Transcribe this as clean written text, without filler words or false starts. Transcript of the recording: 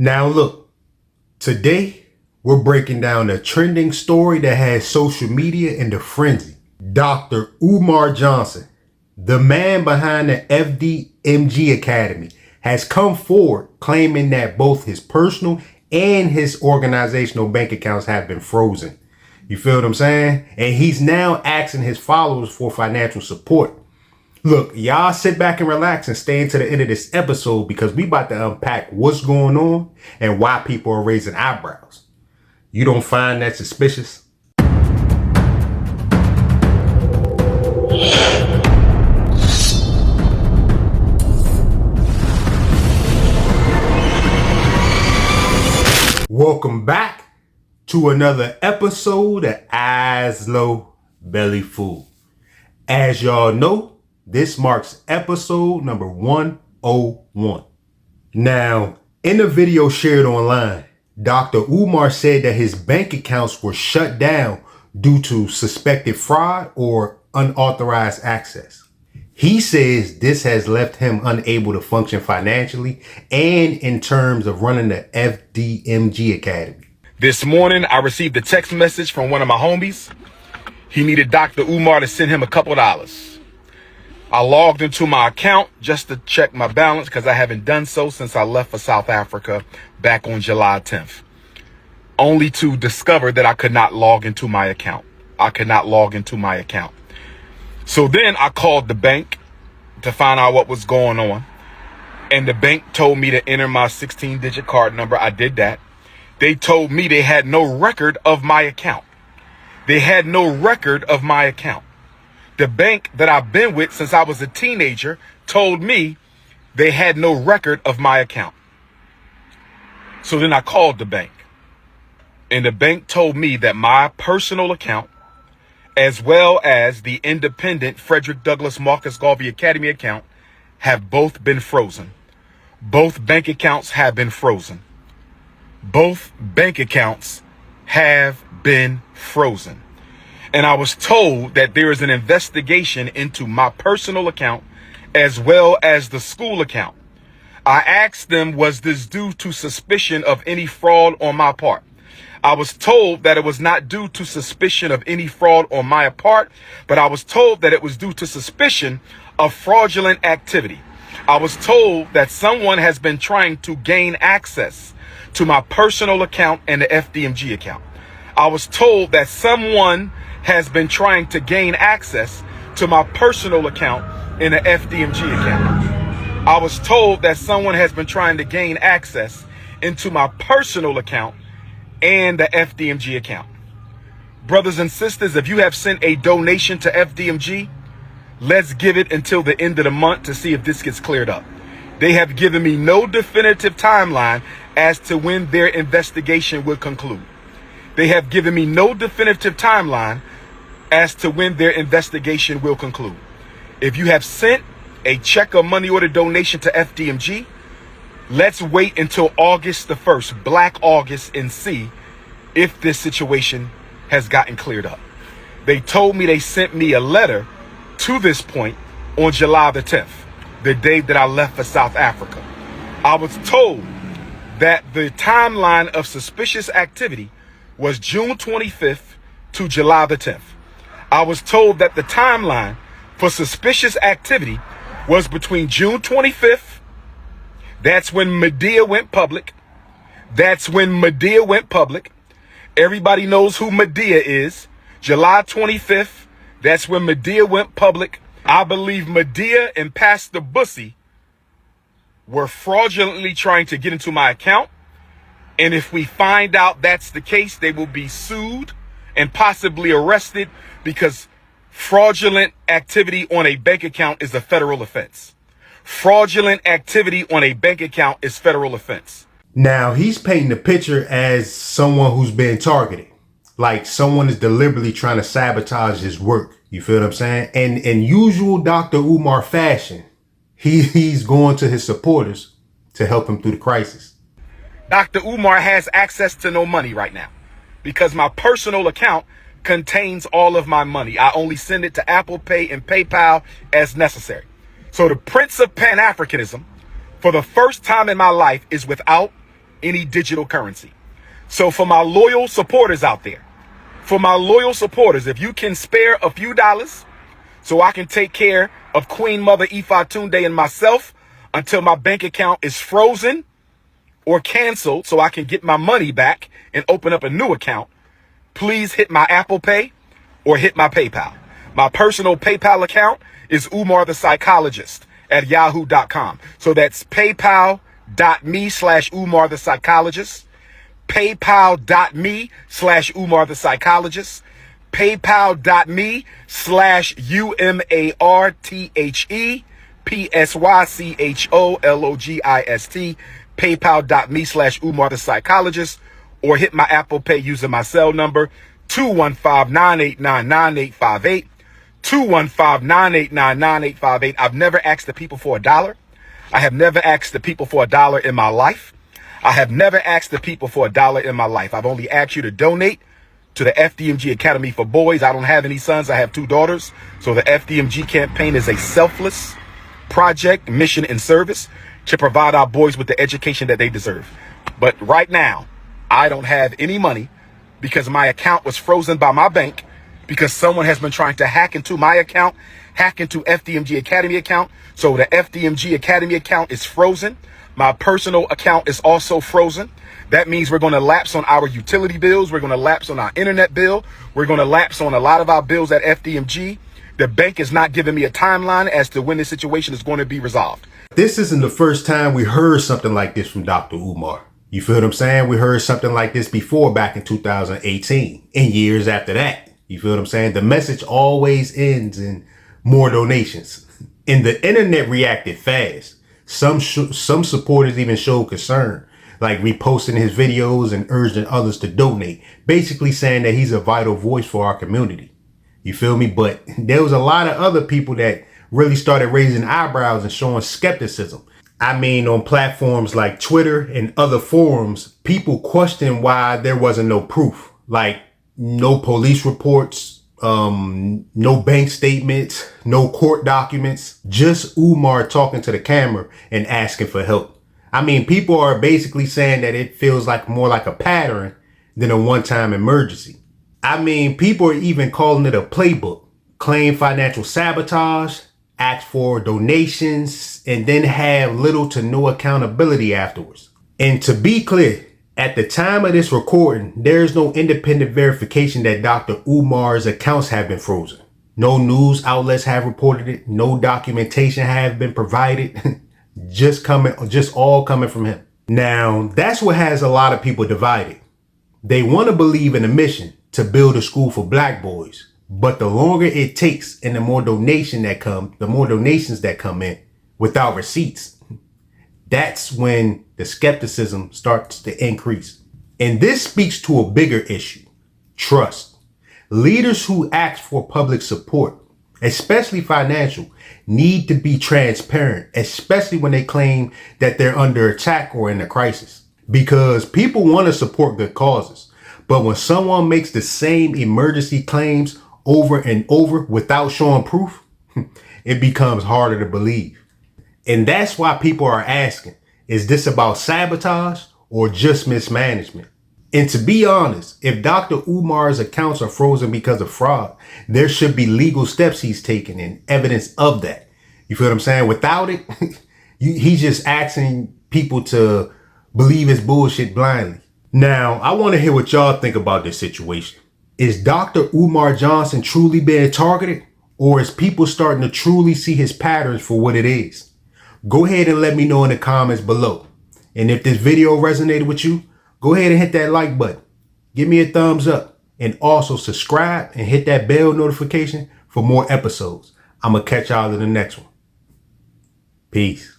Now look, today we're breaking down a trending story that has social media in a frenzy. Dr. Umar Johnson, the man behind the FDMG Academy, has come forward claiming that both his personal and his organizational bank accounts have been frozen. You feel what I'm saying? And he's now asking his followers for financial support. Look, y'all sit back and relax and stay until the end of this episode because we about to unpack what's going on and why people are raising eyebrows. You don't find that suspicious? Welcome back to another episode of Eyes Low, Belly Full. As y'all know, this marks episode number 101. Now, in a video shared online, Dr. Umar said that his bank accounts were shut down due to suspected fraud or unauthorized access. He says this has left him unable to function financially and in terms of running the FDMG Academy. This morning, I received a text message from one of my homies. He needed Dr. Umar to send him a couple dollars. I logged into my account just to check my balance because I haven't done so since I left for South Africa back on July 10th. Only to discover that I could not log into my account. So then I called the bank to find out what was going on. And the bank told me to enter my 16-digit card number. I did that. They told me they had no record of my account. The bank that I've been with since I was a teenager told me they had no record of my account. So then I called the bank. And the bank told me that my personal account, as well as the independent Frederick Douglass Marcus Garvey Academy account, have both been frozen. Both bank accounts have been frozen. And I was told that there is an investigation into my personal account as well as the school account. I asked them, was this due to suspicion of any fraud on my part? I was told that it was not due to suspicion of any fraud on my part, but I was told that it was due to suspicion of fraudulent activity. I was told that someone has been trying to gain access to my personal account and the FDMG account. I was told that someone has been trying to gain access to my personal account in the FDMG account. I was told that someone has been trying to gain access into my personal account and the FDMG account. Brothers and sisters, if you have sent a donation to FDMG, let's give it until the end of the month to see if this gets cleared up. They have given me no definitive timeline as to when their investigation will conclude. If you have sent a check or money order donation to FDMG, let's wait until August the 1st, Black August, and see if this situation has gotten cleared up. They told me they sent me a letter to this point on July the 10th, the day that I left for South Africa. I was told that the timeline of suspicious activity was June 25th to July the 10th. I was told that the timeline for suspicious activity was between June 25th, that's when Medea went public. Everybody knows who Medea is. July 25th, that's when Medea went public. I believe Medea and Pastor Bussy were fraudulently trying to get into my account. And if we find out that's the case, they will be sued and possibly arrested because fraudulent activity on a bank account is a federal offense. Now, he's painting the picture as someone who's been targeted. Like someone is deliberately trying to sabotage his work. You feel what I'm saying? And in usual Dr. Umar fashion, he's going to his supporters to help him through the crisis. Dr. Umar has access to no money right now because my personal account contains all of my money. I only send it to Apple Pay and PayPal as necessary. So the Prince of Pan-Africanism, for the first time in my life, is without any digital currency. So for my loyal supporters out there, if you can spare a few dollars so I can take care of Queen Mother Ifa Tunde and myself until my bank account is frozen or canceled so I can get my money back and open up a new account, please hit my Apple Pay or hit my PayPal. My personal PayPal account is Umar the Psychologist at yahoo.com. So that's paypal.me/Umar the Psychologist, paypal.me/Umar the Psychologist, paypal.me/UmarThePsychologist, paypal.me/Umar the Psychologist, or hit my Apple Pay using my cell number 215-989-9858, 215-989-9858. I've never asked the people for $1. I have never asked the people for $1 in my life. I've only asked you to donate to the FDMG Academy for boys. I don't have any sons. I have 2 daughters. So the FDMG campaign is a selfless project, mission, and service to provide our boys with the education that they deserve. But right now, I don't have any money because my account was frozen by my bank because someone has been trying to hack into my account, hack into FDMG Academy account. So the FDMG Academy account is frozen. My personal account is also frozen. That means we're going to lapse on our utility bills. We're going to lapse on our internet bill. We're going to lapse on a lot of our bills at FDMG. The bank is not giving me a timeline as to when this situation is going to be resolved. This isn't the first time we heard something like this from Dr. Umar. You feel what I'm saying? We heard something like this before back in 2018 and years after that. You feel what I'm saying? The message always ends in more donations. And the internet reacted fast. Some supporters even showed concern, like reposting his videos and urging others to donate, basically saying that he's a vital voice for our community. You feel me? But there was a lot of other people that really started raising eyebrows and showing skepticism. I mean, on platforms like Twitter and other forums, people questioned why there wasn't no proof, like no police reports, no bank statements, no court documents, just Umar talking to the camera and asking for help. I mean, people are basically saying that it feels like more like a pattern than a one-time emergency. I mean, people are even calling it a playbook, claim financial sabotage, ask for donations, and then have little to no accountability afterwards. And to be clear, at the time of this recording, there is no independent verification that Dr. Umar's accounts have been frozen. No news outlets have reported it. No documentation have been provided. just all coming from him. Now, that's what has a lot of people divided. They want to believe in a mission to build a school for black boys. But the longer it takes and the more donations that come in without receipts, that's when the skepticism starts to increase. And this speaks to a bigger issue: trust. Leaders who ask for public support, especially financial, need to be transparent, especially when they claim that they're under attack or in a crisis. Because people want to support good causes. But when someone makes the same emergency claims over and over without showing proof, it becomes harder to believe. And that's why people are asking, is this about sabotage or just mismanagement? And to be honest, if Dr. Umar's accounts are frozen because of fraud, there should be legal steps he's taken and evidence of that. You feel what I'm saying? Without it, he's just asking people to believe his bullshit blindly. Now, I want to hear what y'all think about this situation. Is Dr. Umar Johnson truly being targeted, or is people starting to truly see his patterns for what it is? Go ahead and let me know in the comments below. And if this video resonated with you, go ahead and hit that like button. Give me a thumbs up, and also subscribe and hit that bell notification for more episodes. I'm going to catch y'all in the next one. Peace.